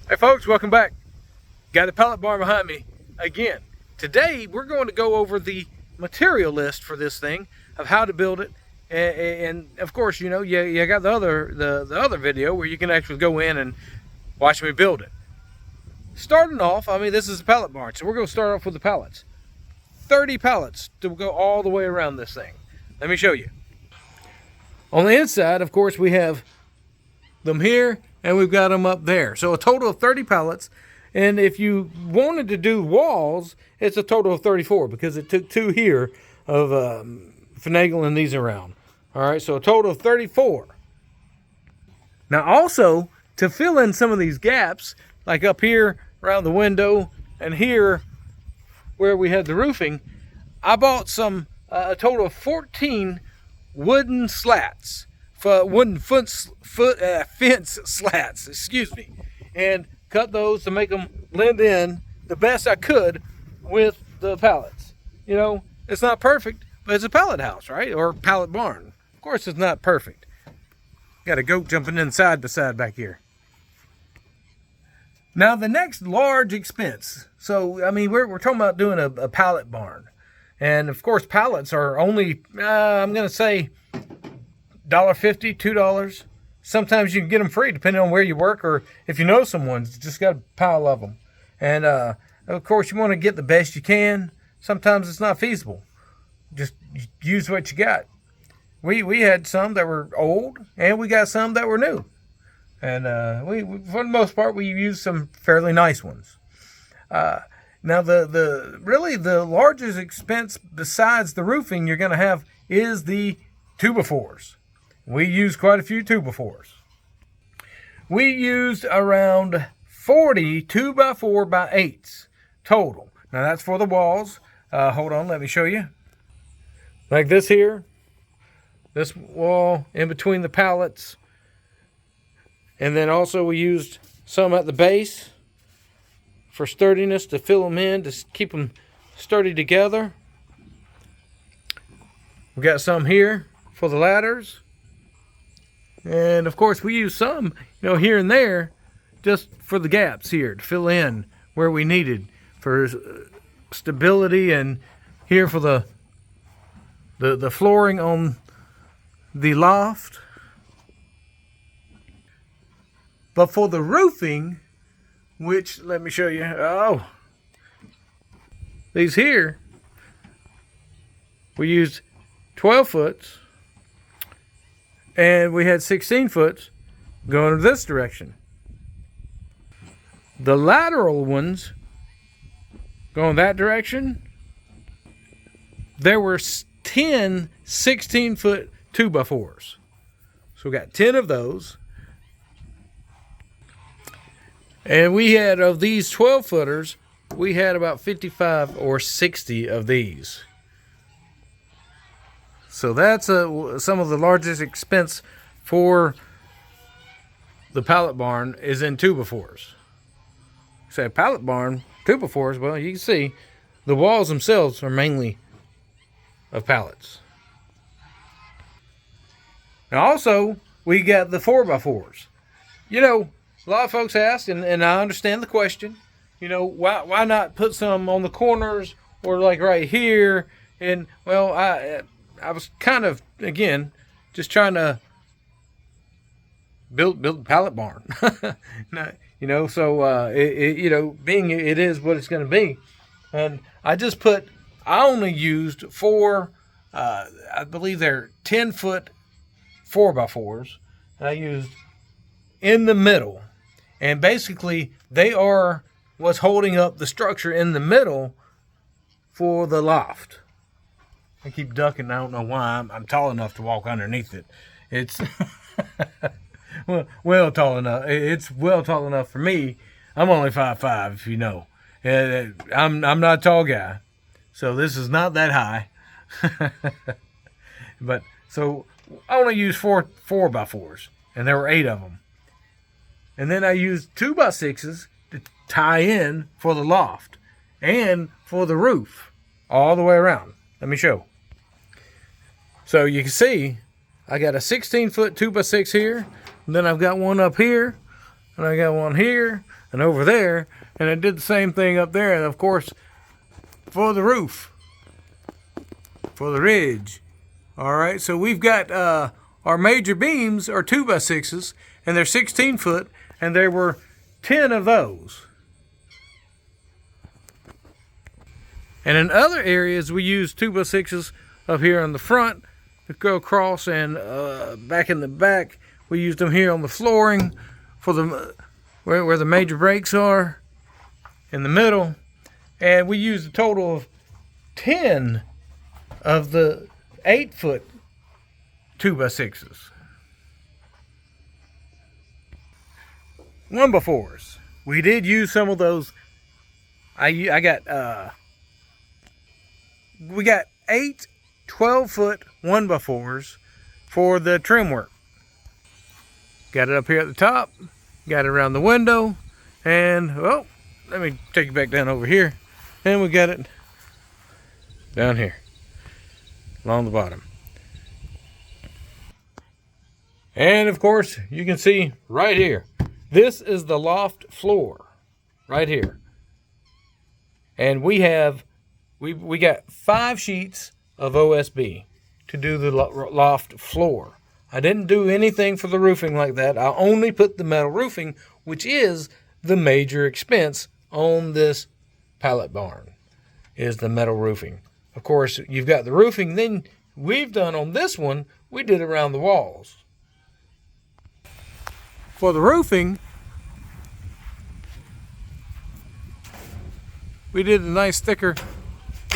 Hey folks, welcome back. Got the pallet barn behind me again. Today we're going to go over the material list for this thing of how to build it, and of course, you know, you got the other video where you can actually go in and watch me build it. Starting off, I mean, this is a pallet barn, so we're going to start off with the pallets. 30 pallets to go all the way around this thing. Let me show you. On the inside, of course, we have them here and we've got them up there. So a total of 30 pallets. And if you wanted to do walls, it's a total of 34 because it took 2 here of finagling these around. All right, so a total of 34. Now also, to fill in some of these gaps, like up here around the window and here where we had the roofing, I bought some, a total of 14 wooden slats, wooden fence slats, excuse me, and cut those to make them blend in the best I could with the pallets. You know, it's not perfect, but it's a pallet house, right? Or pallet barn. Of course it's not perfect. Got a goat jumping in side to side back here. Now the next large expense. So, I mean, we're talking about doing a pallet barn. And of course pallets are only, I'm going to say $1.50, $2. Sometimes you can get them free depending on where you work, or if you know someone, just got a pile of them. And of course you want to get the best you can. Sometimes it's not feasible. Just use what you got. We had some that were old, and we got some that were new. And we for the most part, we used some fairly nice ones. Now really the largest expense besides the roofing you're going to have is the 2x4s. We used quite a few 2x4s. We used around 40 2x4x8s total. Now that's for the walls. Hold on, let me show you. Like this here, this wall in between the pallets. And then also we used some at the base for sturdiness, to fill them in, to keep them sturdy together. We got some here for the ladders. And of course we use some, you know, here and there just for the gaps here to fill in where we needed for stability, and here for the flooring on the loft. But for the roofing, which, let me show you, oh, these here, we used 12 foots, and we had 16 foots going this direction. The lateral ones going that direction, there were 10 16-foot 2x4s. So we got 10 of those. And we had, of these 12-footers, we had about 55 or 60 of these. So that's some of the largest expense for the pallet barn is in 2x4s. Say pallet barn, 2x4s, well, you can see the walls themselves are mainly of pallets. Now also, we got the 4x4s. You know, a lot of folks ask, and I understand the question, you know, why not put some on the corners or like right here? And well, I was kind of, again, just trying to build a pallet barn. You know, so you know, being it is what it's going to be, and I only used 4, I believe they're 10-foot 4x4s, and I used in the middle. And basically, they are what's holding up the structure in the middle for the loft. I keep ducking. I don't know why. I'm tall enough to walk underneath it. It's well tall enough. It's well tall enough for me. I'm only 5'5", if you know. I'm not a tall guy, so this is not that high. But so I only used 4x4s, and there were 8 of them. And then I used 2x6s to tie in for the loft and for the roof all the way around. Let me show. So you can see I got a 16-foot 2x6 here, and then I've got one up here and I got one here and over there, and I did the same thing up there. And of course, for the roof, for the ridge. All right, so we've got our major beams are 2x6s, and they're 16 foot, and there were 10 of those. And in other areas, we use 2x6s up here on the front to go across, and back in the back, we used them here on the flooring for the where the major breaks are in the middle. And we used a total of 10 of the 8-foot 2x6s. 1x4s. We did use some of those. We got 8 12-foot 1x4s for the trim work. Got it up here at the top, got it around the window, and well, let me take you back down over here, and we got it down here along the bottom. And of course, you can see right here, this is the loft floor right here. And we got 5 sheets of OSB to do the loft floor. I didn't do anything for the roofing like that. I only put the metal roofing, which is the major expense on this pallet barn, is the metal roofing. Of course, you've got the roofing, then we've done on this one, we did around the walls. For the roofing, we did a nice thicker,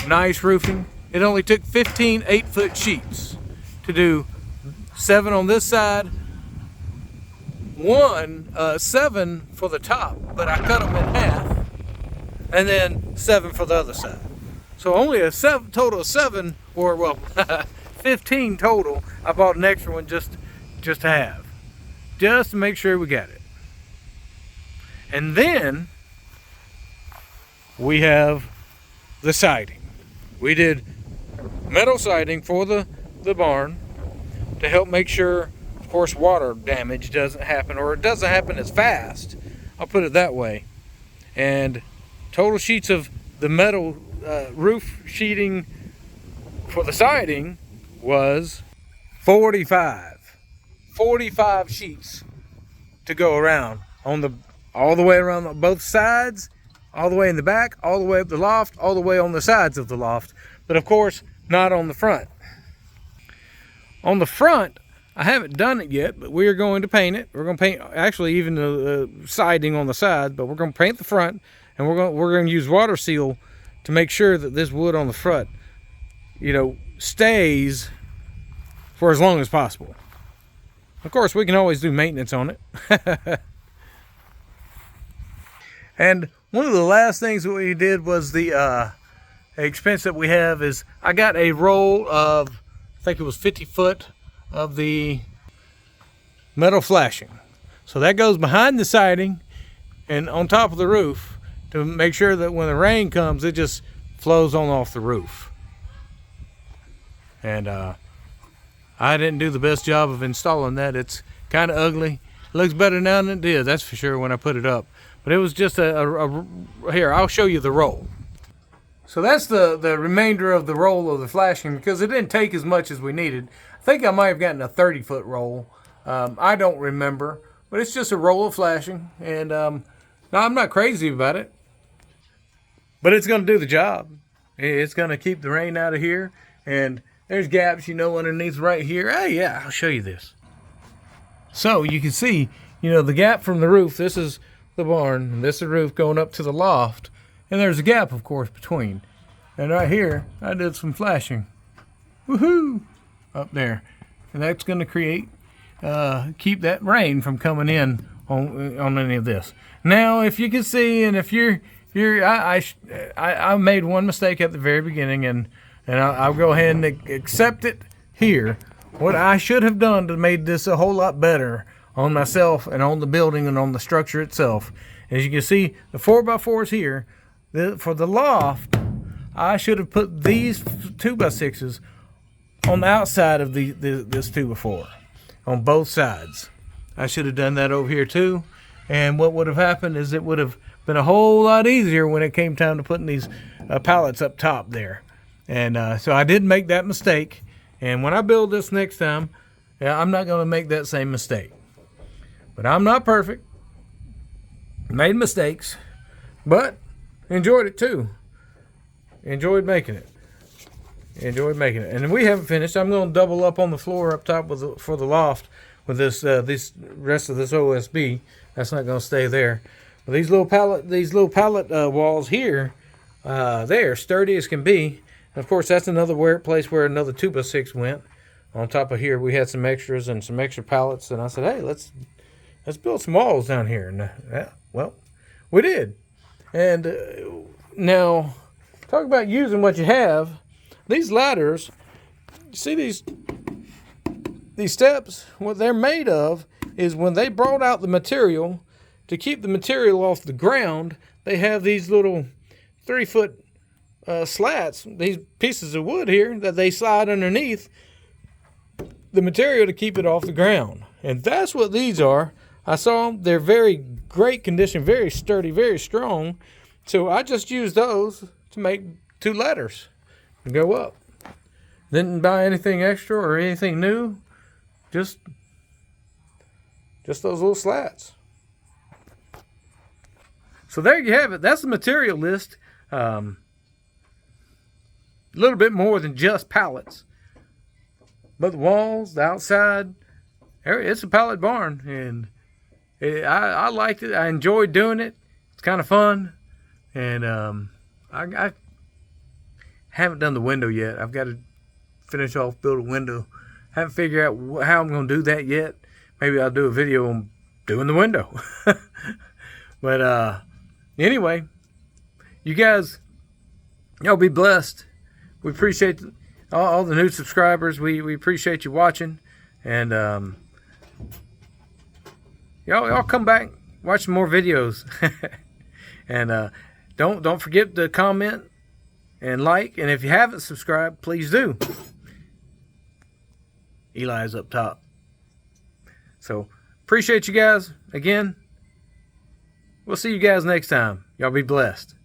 nice roofing. It only took 15 8-foot sheets to do 7 on this side, 7 for the top, but I cut them in half, and then 7 for the other side. So only a total of 7, or well, 15 total. I bought an extra one just to have, just to make sure we got it. And then we have the siding. We did metal siding for the barn to help make sure, of course, water damage doesn't happen, or it doesn't happen as fast. I'll put it that way. And total sheets of the metal roof sheeting for the siding was 45 sheets to go around all the way around both sides, all the way in the back, all the way up the loft, all the way on the sides of the loft, but of course not on the front. On the front, I haven't done it yet, but we are going to paint it. We're going to paint actually even the siding on the side, but we're going to paint the front, and we're going to use water seal to make sure that this wood on the front, stays for as long as possible. Of course, we can always do maintenance on it. And one of the last things that we did was the expense that we have is I got a roll of, I think it was 50 foot of the metal flashing. So that goes behind the siding and on top of the roof to make sure that when the rain comes, it just flows on off the roof. And I didn't do the best job of installing that. It's kind of ugly. It looks better now than it did, that's for sure, when I put it up. But it was just here, I'll show you the roll. So that's the remainder of the roll of the flashing, because it didn't take as much as we needed. I think I might have gotten a 30-foot roll. I don't remember, but it's just a roll of flashing. And no, I'm not crazy about it, but it's going to do the job. It's going to keep the rain out of here. And there's gaps, underneath right here. Oh yeah, I'll show you this. So you can see, the gap from the roof. This is the barn, and this is the roof going up to the loft. And there's a gap, of course, between. And right here, I did some flashing. Woohoo! Up there. And that's going to keep that rain from coming in on any of this. Now, if you can see, and if I made one mistake at the very beginning, and I'll go ahead and accept it here. What I should have done to make this a whole lot better on myself and on the building and on the structure itself. As you can see, the 4x4s here, for the loft, I should have put these 2x6s on the outside of this 2x4 on both sides. I should have done that over here too. And what would have happened is it would have been a whole lot easier when it came time to putting these pallets up top there. And so I did make that mistake. And when I build this next time, I'm not going to make that same mistake. But I'm not perfect. Made mistakes. But enjoyed it too. Enjoyed making it. And we haven't finished. I'm going to double up on the floor up top for the loft with this rest of this OSB. That's not going to stay there. But these little pallet walls here, they're sturdy as can be. And of course, that's another place where another 2x6 went. On top of here, we had some extras and some extra pallets, and I said, "Hey, let's build some walls down here." And well, we did. And now, talk about using what you have. These ladders, you see these steps, what they're made of is when they brought out the material, to keep the material off the ground, they have these little 3-foot slats, these pieces of wood here that they slide underneath the material to keep it off the ground. And that's what these are. I saw them. They're very great condition, very sturdy, very strong. So I just used those to make 2 ladders to go up. Didn't buy anything extra or anything new. Just those little slats. So there you have it. That's the material list. A little bit more than just pallets. But the walls, the outside, it's a pallet barn. And I liked it. I enjoyed doing it. It's kind of fun. And I haven't done the window yet. I've got to finish off, build a window. Haven't figured out how I'm going to do that yet. Maybe I'll do a video on doing the window. But anyway, you guys, y'all be blessed. We appreciate all the new subscribers. We appreciate you watching. And y'all come back, watch some more videos. And don't forget to comment and like. And if you haven't subscribed, please do. Eli's up top. So appreciate you guys again. We'll see you guys next time. Y'all be blessed.